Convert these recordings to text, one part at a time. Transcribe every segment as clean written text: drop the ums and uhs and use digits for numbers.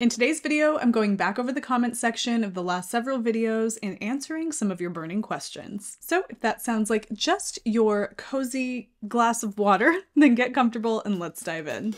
In today's video, I'm going back over the comment section of the last several videos and answering some of your burning questions. So if that sounds like just your cozy glass of water, then get comfortable and let's dive in.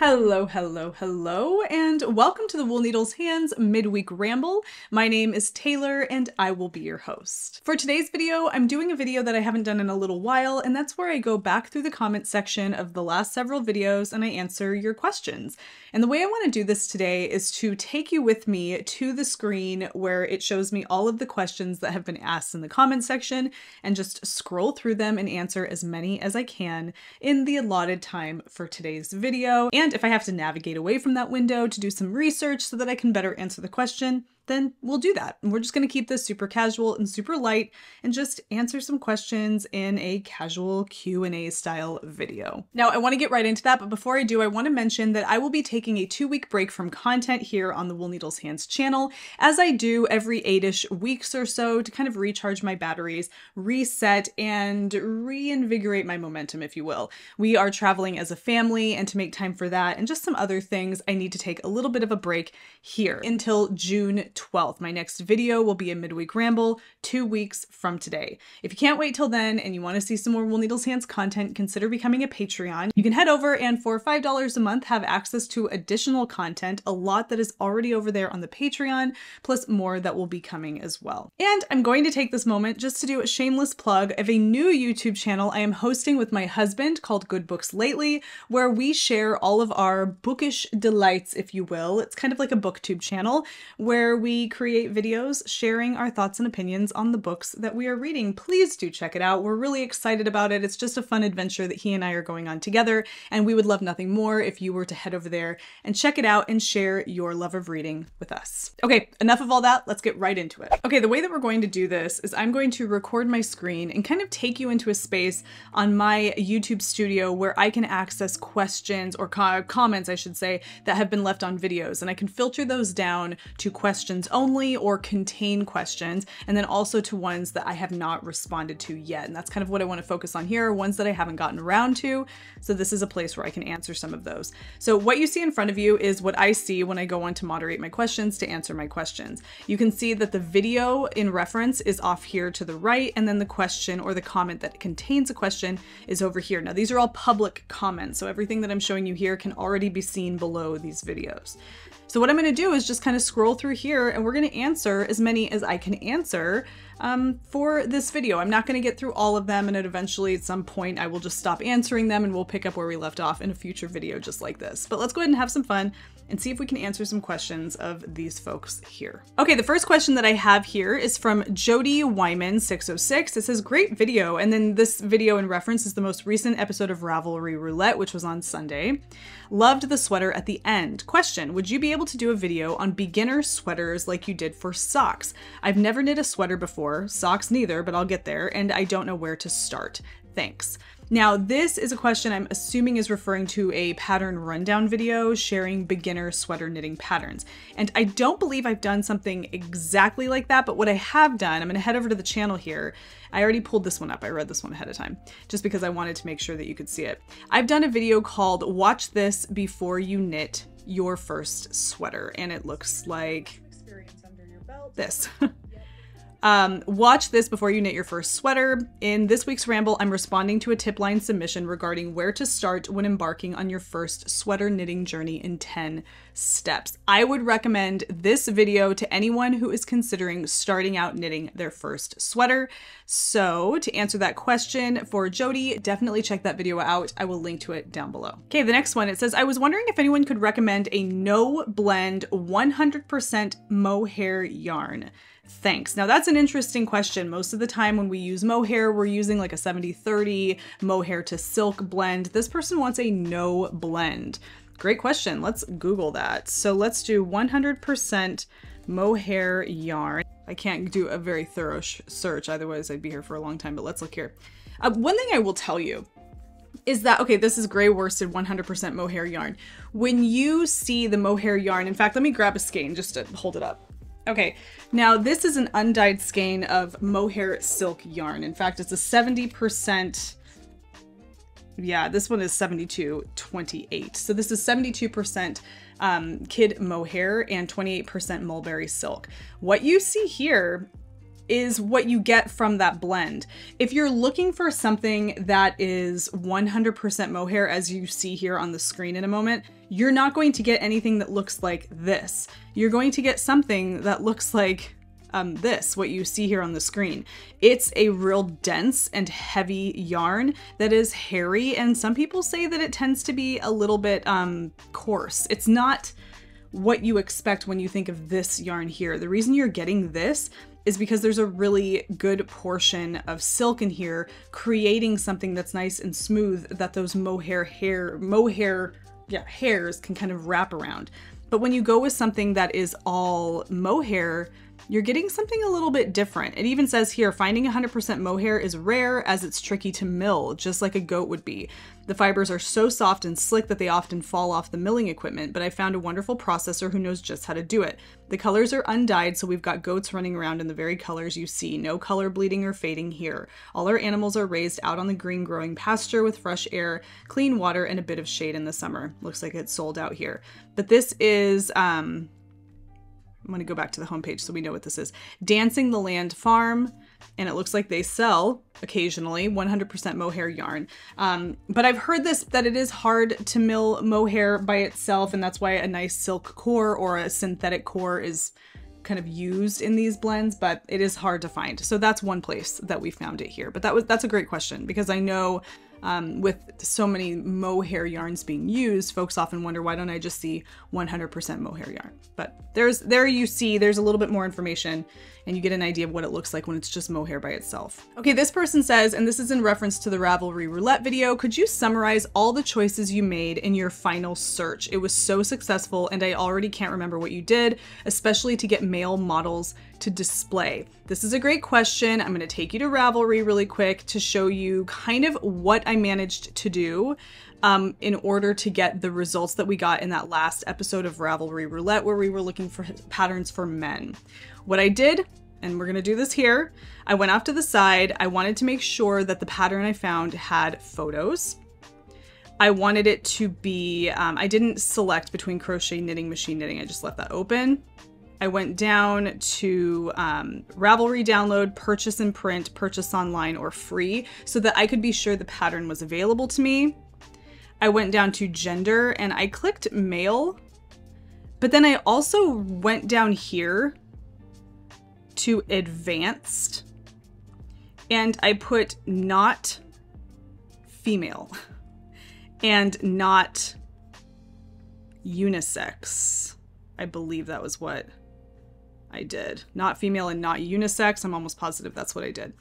Hello, hello, hello, and welcome to the Wool Needle's Hands midweek ramble. My name is Taylor and I will be your host. For today's video, I'm doing a video that I haven't done in a little while, and that's where I go back through the comment section of the last several videos and I answer your questions. And the way I want to do this today is to take you with me to the screen where it shows me all of the questions that have been asked in the comment section and just scroll through them and answer as many as I can in the allotted time for today's video. And if I have to navigate away from that window to do some research so that I can better answer the question, then we'll do that. And we're just going to keep this super casual and super light and just answer some questions in a casual Q&A style video. Now, I want to get right into that, but before I do, I want to mention that I will be taking a 2-week break from content here on the Wool Needle's Hands channel, as I do every 8-ish weeks or so to kind of recharge my batteries, reset, and reinvigorate my momentum, if you will. We are traveling as a family, and to make time for that and just some other things, I need to take a little bit of a break here until June 12th. My next video will be a midweek ramble 2 weeks from today. If you can't wait till then and you want to see some more Wool Needle's Hands content, consider becoming a Patreon. You can head over and for $5 a month have access to additional content, a lot that is already over there on the Patreon, plus more that will be coming as well. And I'm going to take this moment just to do a shameless plug of a new YouTube channel I am hosting with my husband called Good Books Lately, where we share all of our bookish delights, if you will. It's kind of like a booktube channel where we create videos sharing our thoughts and opinions on the books that we are reading. Please do check it out. We're really excited about it. It's just a fun adventure that he and I are going on together, and we would love nothing more if you were to head over there and check it out and share your love of reading with us. Okay, enough of all that. Let's get right into it. Okay, the way that we're going to do this is I'm going to record my screen and kind of take you into a space on my YouTube studio where I can access questions or comments, I should say, that have been left on videos, and I can filter those down to questions only or contain questions, and then also to ones that I have not responded to yet. And that's kind of what I want to focus on here, ones that I haven't gotten around to. So this is a place where I can answer some of those. So what you see in front of you is what I see when I go on to moderate my questions to answer my questions. You can see that the video in reference is off here to the right, and then the question or the comment that contains a question is over here. Now these are all public comments, so everything that I'm showing you here can already be seen below these videos. So what I'm going to do is just kind of scroll through here and we're going to answer as many as I can answer for this video. I'm not going to get through all of them, and eventually at some point I will just stop answering them and we'll pick up where we left off in a future video just like this. But let's go ahead and have some fun and see if we can answer some questions of these folks here. Okay, the first question that I have here is from Jody Wyman 606. It says, great video. And then this video in reference is the most recent episode of Ravelry Roulette, which was on Sunday. Loved the sweater at the end. Question, would you be able to do a video on beginner sweaters like you did for socks? I've never knit a sweater before, socks neither, but I'll get there, and I don't know where to start. Thanks. Now, this is a question I'm assuming is referring to a pattern rundown video sharing beginner sweater knitting patterns. And I don't believe I've done something exactly like that, but what I have done, I'm going to head over to the channel here. I already pulled this one up. I read this one ahead of time just because I wanted to make sure that you could see it. I've done a video called Watch This Before You Knit Your First Sweater, and it looks like experience under your belt. This. Watch this before you knit your first sweater. In this week's ramble, I'm responding to a tip line submission regarding where to start when embarking on your first sweater knitting journey in 10 steps. I would recommend this video to anyone who is considering starting out knitting their first sweater. So to answer that question for Jody, definitely check that video out. I will link to it down below. Okay, the next one, it says, I was wondering if anyone could recommend a no blend 100% mohair yarn. Thanks. Now that's an interesting question. Most of the time when we use mohair, we're using like a 70-30 mohair to silk blend. This person wants a no blend. Great question. Let's Google that. So let's do 100% mohair yarn. I can't do a very thorough search, otherwise I'd be here for a long time, but let's look here. One thing I will tell you is that, okay, this is gray worsted 100% mohair yarn. When you see the mohair yarn, in fact, let me grab a skein just to hold it up. Okay, now this is an undyed skein of mohair silk yarn. In fact, it's a 70% Yeah, this one is 72-28. So this is 72% kid mohair and 28% mulberry silk. What you see here is what you get from that blend. If you're looking for something that is 100% mohair, as you see here on the screen in a moment, you're not going to get anything that looks like this. You're going to get something that looks like this, what you see here on the screen. It's a real dense and heavy yarn that is hairy, and some people say that it tends to be a little bit coarse. It's not what you expect when you think of this yarn here. The reason you're getting this is because there's a really good portion of silk in here, creating something that's nice and smooth that those hairs can kind of wrap around. But when you go with something that is all mohair, you're getting something a little bit different. It even says here, finding 100% mohair is rare as it's tricky to mill, just like a goat would be. The fibers are so soft and slick that they often fall off the milling equipment, but I found a wonderful processor who knows just how to do it. The colors are undyed, so we've got goats running around in the very colors you see. No color bleeding or fading here. All our animals are raised out on the green growing pasture with fresh air, clean water, and a bit of shade in the summer. Looks like it's sold out here. But this is, I'm going to go back to the homepage so we know what this is. Dancing the Land Farm, and it looks like they sell occasionally 100% mohair yarn. But I've heard that it is hard to mill mohair by itself, and that's why a nice silk core or a synthetic core is kind of used in these blends, but it is hard to find. So that's one place that we found it here. But that's a great question, because I know with so many mohair yarns being used, folks often wonder, why don't I just see 100% mohair yarn? But there you see, there's a little bit more information, and you get an idea of what it looks like when it's just mohair by itself. Okay, this person says, and this is in reference to the Ravelry roulette video, could you summarize all the choices you made in your final search? It was so successful, and I already can't remember what you did, especially to get male models to display. This is a great question. I'm going to take you to Ravelry really quick to show you kind of what I managed to do in order to get the results that we got in that last episode of Ravelry Roulette, where we were looking for patterns for men. What I did, and we're going to do this here, I went off to the side. I wanted to make sure that the pattern I found had photos. I wanted it to be, I didn't select between crochet, knitting, machine knitting. I just left that open. I went down to Ravelry download, purchase and print, purchase online, or free, so that I could be sure the pattern was available to me. I went down to gender and I clicked male, but then I also went down here to advanced and I put not female and not unisex. I believe that was what I did. Not female and not unisex. I'm almost positive that's what I did.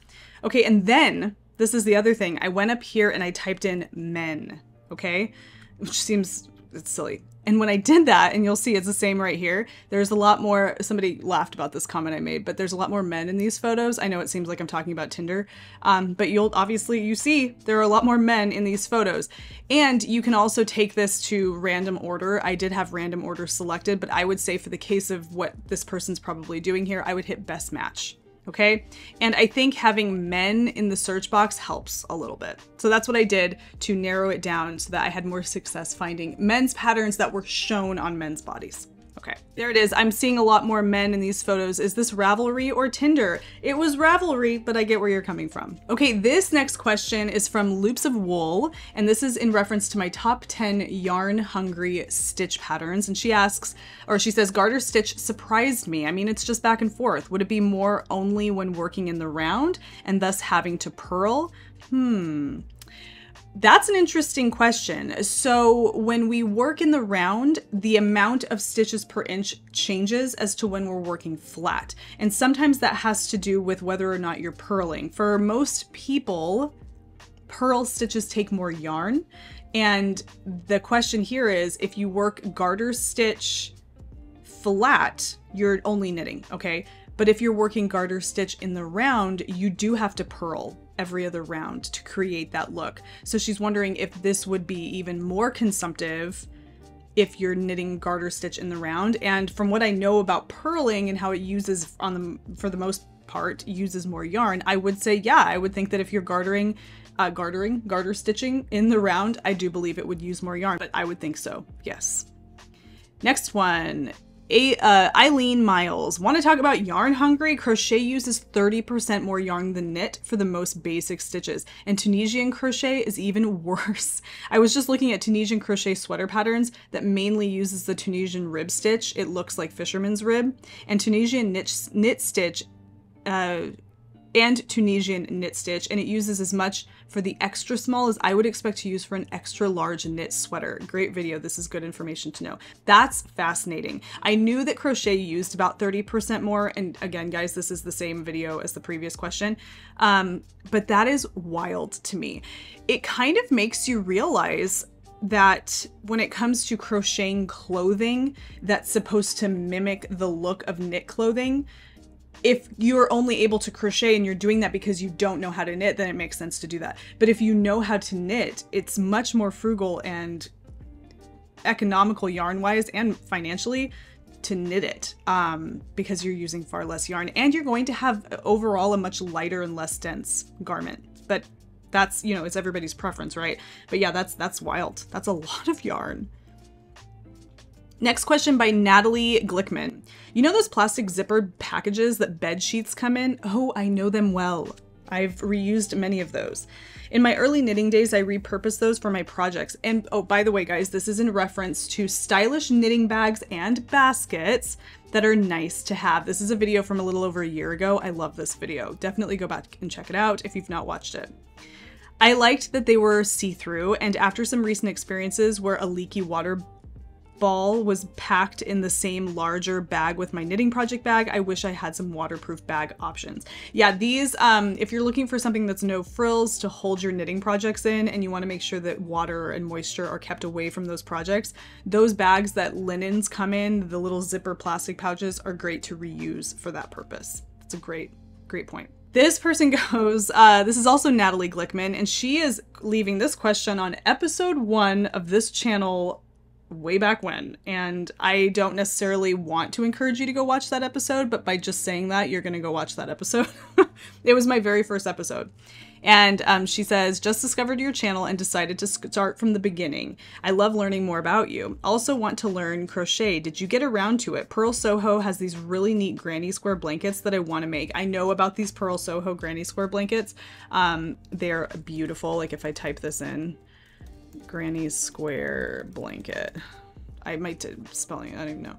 Okay, and then this is the other thing. I went up here and I typed in men, okay? Which seems, it's silly. And when I did that, and you'll see it's the same right here, there's a lot more, somebody laughed about this comment I made, but there's a lot more men in these photos. I know it seems like I'm talking about Tinder, but you see there are a lot more men in these photos. And you can also take this to random order. I did have random order selected, but I would say for the case of what this person's probably doing here, I would hit best match. Okay. And I think having men in the search box helps a little bit. So that's what I did to narrow it down so that I had more success finding men's patterns that were shown on men's bodies. Okay, there it is. I'm seeing a lot more men in these photos. Is this Ravelry or Tinder? It was Ravelry, but I get where you're coming from. Okay, this next question is from Loops of Wool, and this is in reference to my top 10 yarn-hungry stitch patterns. And she asks, or she says, garter stitch surprised me. I mean, it's just back and forth. Would it be more only when working in the round and thus having to purl? That's an interesting question. So when we work in the round, the amount of stitches per inch changes as to when we're working flat. And sometimes that has to do with whether or not you're purling. For most people, purl stitches take more yarn. And the question here is, if you work garter stitch flat, you're only knitting, okay? But if you're working garter stitch in the round, you do have to purl every other round to create that look. So she's wondering if this would be even more consumptive if you're knitting garter stitch in the round. And from what I know about purling and how it uses for the most part, uses more yarn, I would say, yeah, I would think that if you're gartering garter stitching in the round, I do believe it would use more yarn, but I would think so, yes. Next one, Eileen Miles. Want to talk about yarn hungry? Crochet uses 30% more yarn than knit for the most basic stitches, and Tunisian crochet is even worse. I was just looking at Tunisian crochet sweater patterns that mainly uses the Tunisian rib stitch. It looks like fisherman's rib, and Tunisian knit stitch, and it uses as much for the extra small as I would expect to use for an extra large knit sweater. Great video. This is good information to know. That's fascinating. I knew that crochet used about 30% more. And again, guys, this is the same video as the previous question. But that is wild to me. It kind of makes you realize that when it comes to crocheting clothing that's supposed to mimic the look of knit clothing, if you're only able to crochet and you're doing that because you don't know how to knit, then it makes sense to do that. But if you know how to knit, it's much more frugal and economical yarn-wise and financially to knit it, because you're using far less yarn and you're going to have overall a much lighter and less dense garment. But that's, you know, it's everybody's preference, right? But yeah, that's wild. That's a lot of yarn. Next question by Natalie Glickman. You know those plastic zippered packages that bed sheets come in? Oh, I know them well. I've reused many of those. In my early knitting days, I repurposed those for my projects. And oh, by the way, guys, this is in reference to stylish knitting bags and baskets that are nice to have. This is a video from a little over a year ago. I love this video. Definitely go back and check it out if you've not watched it. I liked that they were see-through, and after some recent experiences where a leaky water ball was packed in the same larger bag with my knitting project bag, I wish I had some waterproof bag options. Yeah, these, if you're looking for something that's no frills to hold your knitting projects in and you want to make sure that water and moisture are kept away from those projects, those bags that linens come in, the little zipper plastic pouches, are great to reuse for that purpose. That's a great point. This person goes, this is also Natalie Glickman, and she is leaving this question on episode 1 of this channel way back when, and I don't necessarily want to encourage you to go watch that episode, but by just saying that, you're gonna go watch that episode. It was my very first episode. And she says, just discovered your channel and decided to start from the beginning. I love learning more about you. Also want to learn crochet. Did you get around to it? Pearl Soho has these really neat granny square blankets that I want to make. I know about these Pearl Soho granny square blankets. They're beautiful. Like if I type this in, granny square blanket. I might do spelling, I don't even know.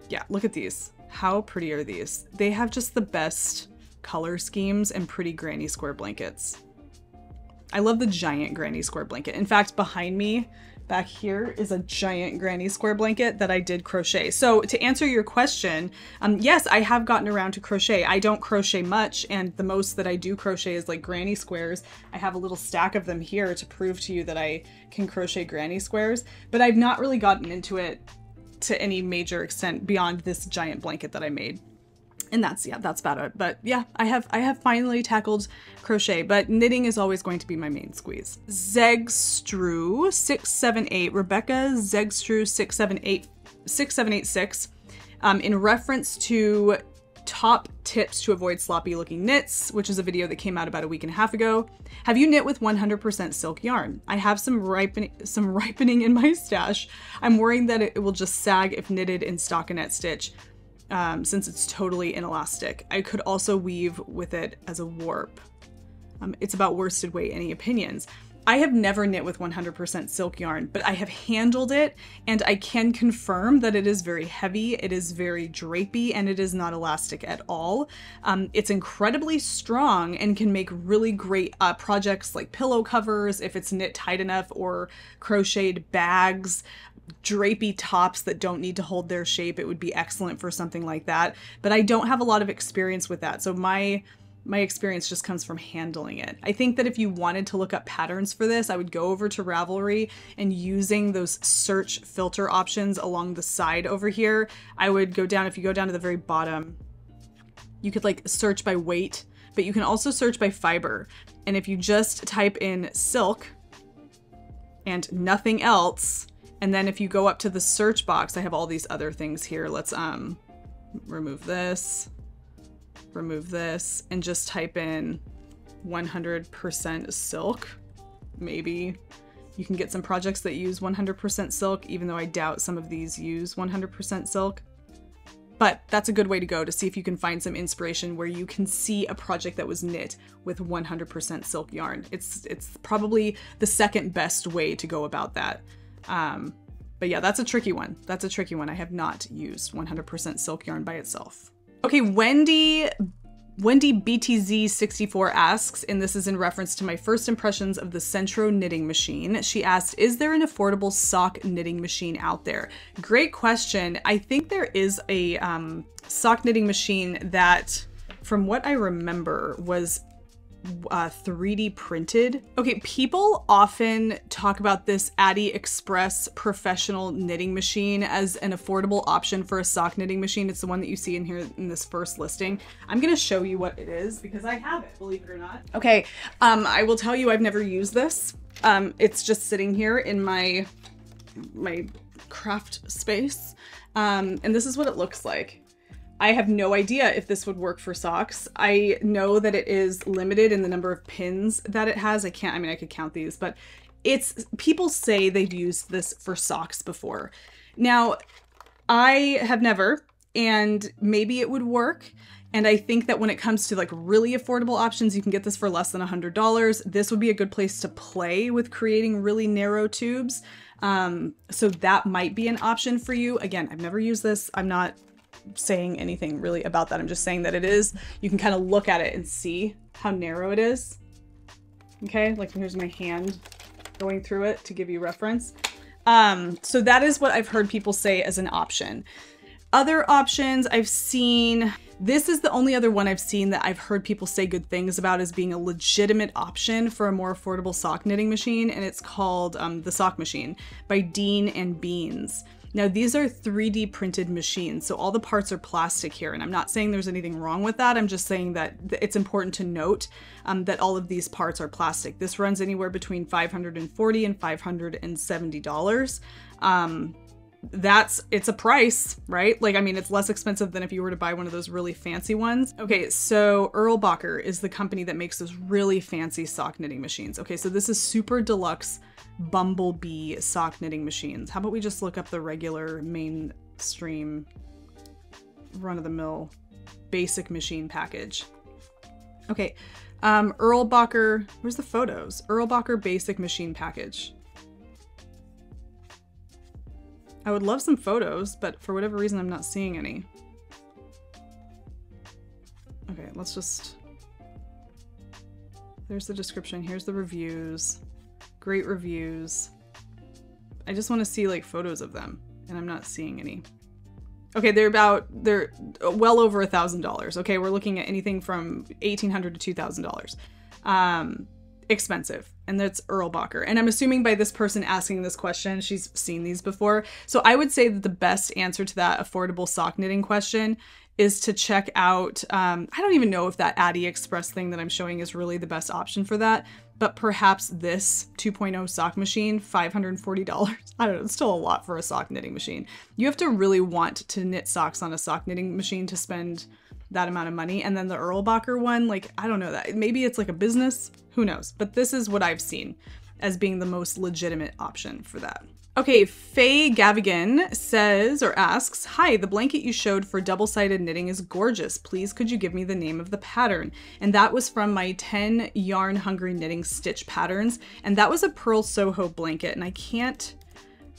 Yeah, look at these. How pretty are these? They have just the best color schemes and pretty granny square blankets. I love the giant granny square blanket. In fact, behind me back here is a giant granny square blanket that I did crochet. So to answer your question, yes, I have gotten around to crochet. I don't crochet much, and the most that I do crochet is like granny squares. I have a little stack of them here to prove to you that I can crochet granny squares, but I've not really gotten into it to any major extent beyond this giant blanket that I made. And that's about it. But yeah, I have finally tackled crochet, but knitting is always going to be my main squeeze. Zegstrew678, Rebecca Zegstrew6786, in reference to top tips to avoid sloppy looking knits, which is a video that came out about a week and a half ago. Have you knit with 100% silk yarn? I have some ripening in my stash. I'm worrying that it will just sag if knitted in stockinette stitch. Since it's totally inelastic. I could also weave with it as a warp. It's about worsted weight. Any opinions? I have never knit with 100% silk yarn, but I have handled it, and I can confirm that it is very heavy, it is very drapey, and it is not elastic at all. It's incredibly strong and can make really great projects like pillow covers if it's knit tight enough, or crocheted bags, drapey tops that don't need to hold their shape. It would be excellent for something like that, but I don't have a lot of experience with that, so my experience just comes from handling it. I think that if you wanted to look up patterns for this, I would go over to Ravelry, and using those search filter options along the side over here, I would go down, if you go down to the very bottom, you could like search by weight, but you can also search by fiber. And if you just type in silk and nothing else, and then if you go up to the search box, I have all these other things here. Let's remove this, and just type in 100% silk. Maybe you can get some projects that use 100% silk, even though I doubt some of these use 100% silk. But that's a good way to go to see if you can find some inspiration where you can see a project that was knit with 100% silk yarn. It's probably the second best way to go about that. But yeah, that's a tricky one. That's a tricky one. I have not used 100% silk yarn by itself. Okay, Wendy BTZ64 asks, and this is in reference to my first impressions of the Centro knitting machine. She asked, is there an affordable sock knitting machine out there? Great question. I think there is a sock knitting machine that, from what I remember, was 3D printed. Okay, people often talk about this AliExpress professional knitting machine as an affordable option for a sock knitting machine. It's the one that you see in here in this first listing. I'm gonna show you what it is because I have it, believe it or not. Okay, I will tell you I've never used this. It's just sitting here in my craft space. And this is what it looks like. I have no idea if this would work for socks. I know that it is limited in the number of pins that it has. I could count these, but people say they've used this for socks before. Now, I have never, and maybe it would work. And I think that when it comes to like really affordable options, you can get this for less than $100. This would be a good place to play with creating really narrow tubes. So that might be an option for you. Again, I've never used this. I'm not saying anything really about that. I'm just saying that it is. You can kind of look at it and see how narrow it is. Okay, like here's my hand going through it to give you reference. So that is what I've heard people say as an option. Other options I've seen, this is the only other one I've seen that I've heard people say good things about as being a legitimate option for a more affordable sock knitting machine, and it's called The Sock Machine by Dean and Beans. Now, these are 3D printed machines, so all the parts are plastic here, and I'm not saying there's anything wrong with that. I'm just saying that it's important to note that all of these parts are plastic. This runs anywhere between $540 and $570. It's a price, right? Like, I mean, it's less expensive than if you were to buy one of those really fancy ones. Okay, so Earl is the company that makes those really fancy sock knitting machines. Okay, so this is super deluxe Bumblebee sock knitting machines. How about we just look up the regular mainstream run-of-the-mill basic machine package. Okay, Earl, where's the photos? Earl basic machine package. I would love some photos, but for whatever reason, I'm not seeing any. Okay, there's the description. Here's the reviews. Great reviews. I just want to see like photos of them, and I'm not seeing any. Okay, they're well over $1,000. Okay, we're looking at anything from $1,800 to $2,000. Expensive, and that's Earl. And I'm assuming by this person asking this question, she's seen these before. So I would say that the best answer to that affordable sock knitting question is to check out, I don't even know if that AliExpress thing that I'm showing is really the best option for that, but perhaps this 2.0 sock machine, $540. I don't know, it's still a lot for a sock knitting machine. You have to really want to knit socks on a sock knitting machine to spend that amount of money. And then the Earl one, like, I don't know, that maybe it's like a business, who knows? But this is what I've seen as being the most legitimate option for that. Okay, Faye Gavigan says or asks, hi, the blanket you showed for double-sided knitting is gorgeous. Please could you give me the name of the pattern? And that was from my 10 Yarn Hungry Knitting Stitch patterns. And that was a Pearl Soho blanket. And I can't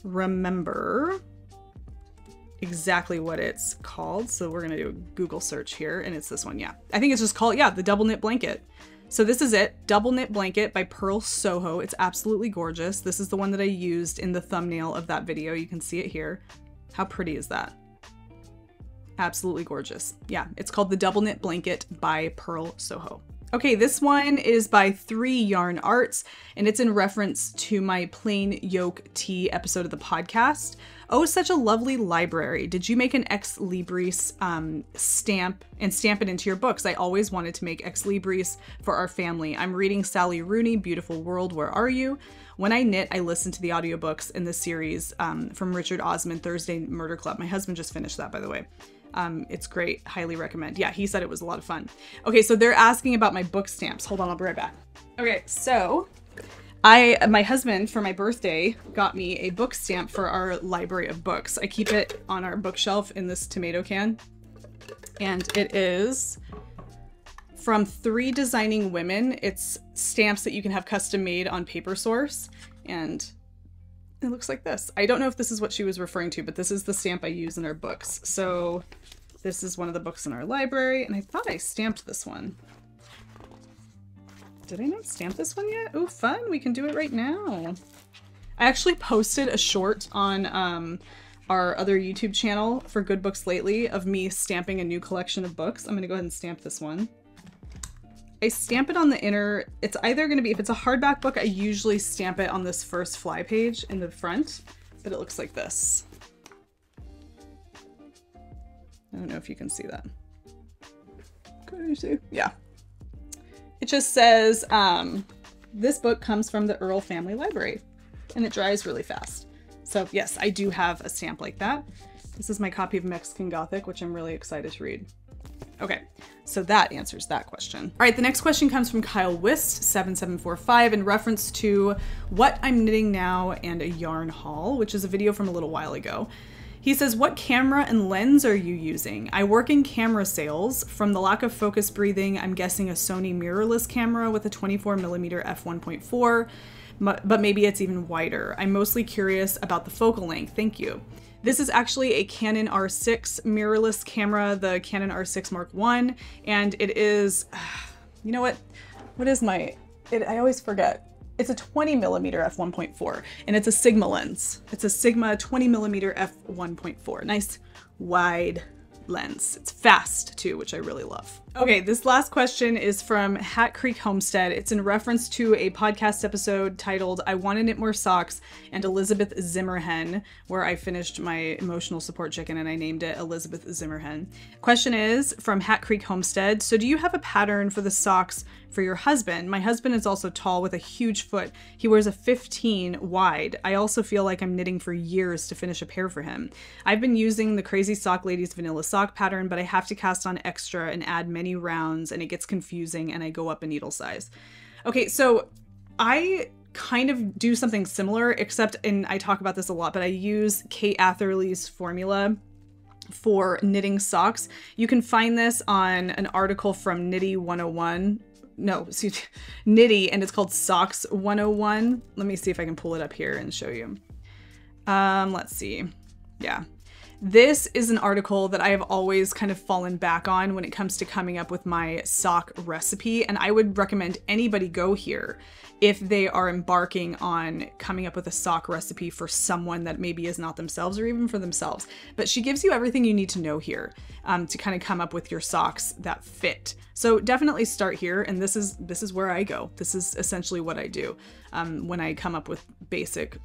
remember exactly what it's called. So we're gonna do a Google search here, and it's this one, yeah. I think it's just called, yeah, the double knit blanket. So this is it, Double Knit Blanket by Pearl Soho. It's absolutely gorgeous. This is the one that I used in the thumbnail of that video. You can see it here. How pretty is that? Absolutely gorgeous. Yeah, it's called the Double Knit Blanket by Pearl Soho. Okay, this one is by 3 Yarn Arts, and it's in reference to my plain yoke tee episode of the podcast. Oh, such a lovely library. Did you make an Ex Libris stamp and stamp it into your books? I always wanted to make Ex Libris for our family. I'm reading Sally Rooney, Beautiful World, Where Are You? When I knit, I listen to the audiobooks in the series from Richard Osman, Thursday Murder Club. My husband just finished that, by the way. It's great. Highly recommend. Yeah, he said it was a lot of fun. Okay, so they're asking about my book stamps. Hold on, I'll be right back. Okay, so my husband, for my birthday, got me a book stamp for our library of books. I keep it on our bookshelf in this tomato can. And it is from 3 Designing Women. It's stamps that you can have custom made on Paper Source. And it looks like this. I don't know if this is what she was referring to, but this is the stamp I use in our books. So this is one of the books in our library. And I thought I stamped this one. Did I not stamp this one yet? Oh, fun. We can do it right now. I actually posted a short on our other YouTube channel for Good Books Lately of me stamping a new collection of books. I'm going to go ahead and stamp this one. I stamp it on the inner. It's either going to be, if it's a hardback book, I usually stamp it on this first fly page in the front, but it looks like this. I don't know if you can see that. Can you see? Yeah. It just says, this book comes from the Earl family library, and it dries really fast. So yes, I do have a stamp like that. This is my copy of Mexican Gothic, which I'm really excited to read. Okay, so that answers that question. All right, the next question comes from Kyle Wist, 7745, in reference to what I'm knitting now and a yarn haul, which is a video from a little while ago. He says, what camera and lens are you using? I work in camera sales. From the lack of focus breathing, I'm guessing a Sony mirrorless camera with a 24mm f1.4, but maybe it's even wider. I'm mostly curious about the focal length. Thank you. This is actually a Canon R6 mirrorless camera, the Canon R6 Mark I, and it is, you know what is my, I always forget. It's a 20mm f1.4, and it's a Sigma lens. It's a Sigma 20mm f1.4. Nice wide lens. It's fast too, which I really love. Okay, this last question is from Hat Creek Homestead. It's in reference to a podcast episode titled I Want to Knit More Socks and Elizabeth Zimmerhen, where I finished my emotional support chicken and I named it Elizabeth Zimmerhen. Question is from Hat Creek Homestead. So do you have a pattern for the socks for your husband? My husband is also tall with a huge foot. He wears a 15 wide. I also feel like I'm knitting for years to finish a pair for him. I've been using the Crazy Sock Ladies vanilla sock pattern, but I have to cast on extra and add many rounds and it gets confusing and I go up a needle size. Okay, so I kind of do something similar, except, and I talk about this a lot, but I use Kate Atherley's formula for knitting socks. You can find this on an article from Knitty 101. No, excuse me, Knitty, and it's called Socks 101. Let me see if I can pull it up here and show you. Let's see. Yeah. This is an article that I have always kind of fallen back on when it comes to coming up with my sock recipe, and I would recommend anybody go here if they are embarking on coming up with a sock recipe for someone that maybe is not themselves or even for themselves. But she gives you everything you need to know here to kind of come up with your socks that fit. So definitely start here, and this is where I go. This is essentially what I do when I come up with basic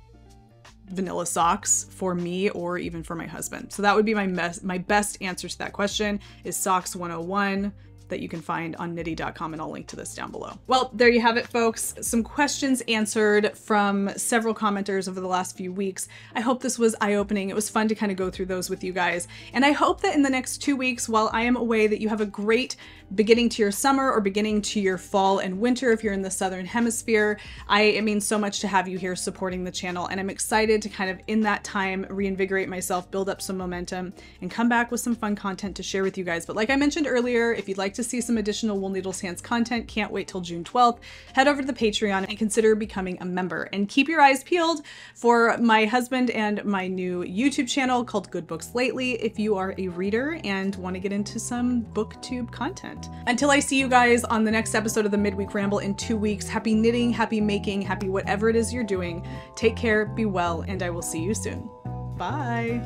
vanilla socks for me or even for my husband. So that would be my best answer to that question is Socks 101 that you can find on knitty.com, and I'll link to this down below. Well, there you have it, folks. Some questions answered from several commenters over the last few weeks. I hope this was eye-opening. It was fun to kind of go through those with you guys. And I hope that in the next 2 weeks, while I am away, that you have a great beginning to your summer or beginning to your fall and winter if you're in the Southern Hemisphere. It means so much to have you here supporting the channel, and I'm excited to kind of in that time reinvigorate myself, build up some momentum, and come back with some fun content to share with you guys. But like I mentioned earlier, if you'd like to see some additional Wool Needles Hands content, can't wait till June 12th, head over to the Patreon and consider becoming a member. And keep your eyes peeled for my husband and my new YouTube channel called Good Books Lately if you are a reader and want to get into some booktube content. Until I see you guys on the next episode of the Midweek Ramble in 2 weeks, happy knitting, happy making, happy whatever it is you're doing. Take care, be well, and I will see you soon. Bye.